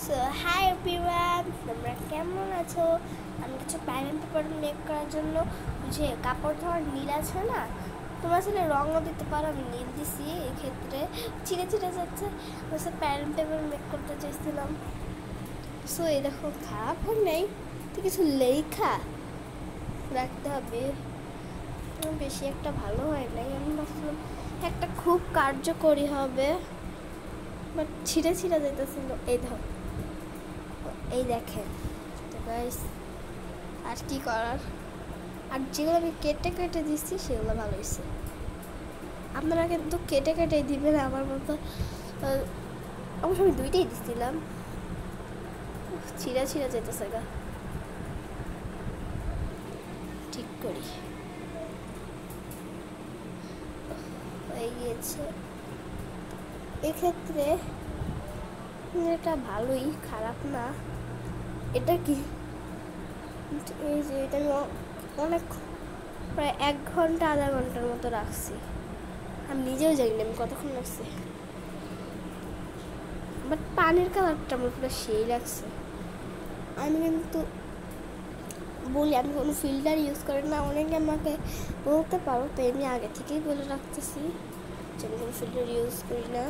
So hi everyone, তোমরা কেমন আছো? আমি কিছু প্যারেন্ট পেপার মেক করার জন্য যে কাপড় ধোয়ার নীল আছে না, তোমরা আসলে রঙও দিতে পারো। আমি নীল দিছি, এক্ষেত্রে ছিঁড়ে ছিঁড়ে যাচ্ছে। সো প্যারেন্ট পেপার মেক করতে চাইছিলাম। সো এই দেখো, খারাপ হয় নাই তো, কিছু লেখা রাখতে হবে, বেশি একটা ভালো হয় নাই। আমি ভাবছিলাম একটা খুব কার্যকরী হবে, বাট ছিঁড়ে ছিঁড়ে যেতেছিল। এই দেখেন তো গাইস, আর কি করার। আর যেগুলো আমি কেটে কেটে দিচ্ছি সেগুলো ভালো হয়েছে। আপনারা কিন্তু কেটে কেটে দিবেন আমার মতো। অবশ্য আমি দুইটাই দিচ্ছিলাম, ছিঁড়া ছিঁড়া যেতেছে গা। ঠিক করি, হয়ে গিয়েছে। এক্ষেত্রে এটা ভালোই, খারাপ না। এটা কি, এই যে এটা আমি অনেক, প্রায় 1 ঘন্টা আধা ঘন্টার মতো রাখছি। আমি নিজেও জানি না আমি কতক্ষণ রাখছি, বাট পানির কালারটা আমার পুরো সেই লাগছে। আমি কিন্তু বলি, আমি কোনো ফিল্টার ইউজ করি না। অনেকে আমাকে বলতে পারো, তো আমি আগে থেকেই বলে রাখতেছি যে আমি কোনো ফিল্টার ইউজ করি না।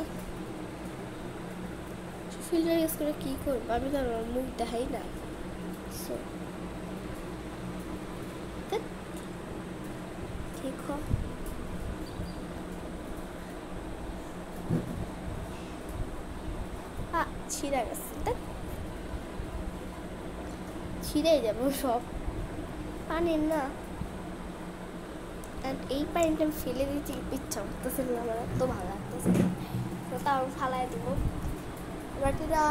ফিল্টার ইউজ করে কী করবো, আমি তো আমার মুখ দেখাই না। সো ঠিক ছিঁড়ে গেছে, দেখ ছিঁড়ে যাবো সব পানির না। এই পানিটা আমি ফেলে দিচ্ছি, ইচ্ছা করতেছে না, আমার এত ভালো লাগতেছে, তো তাও ফালাই দেবো বাটিটা।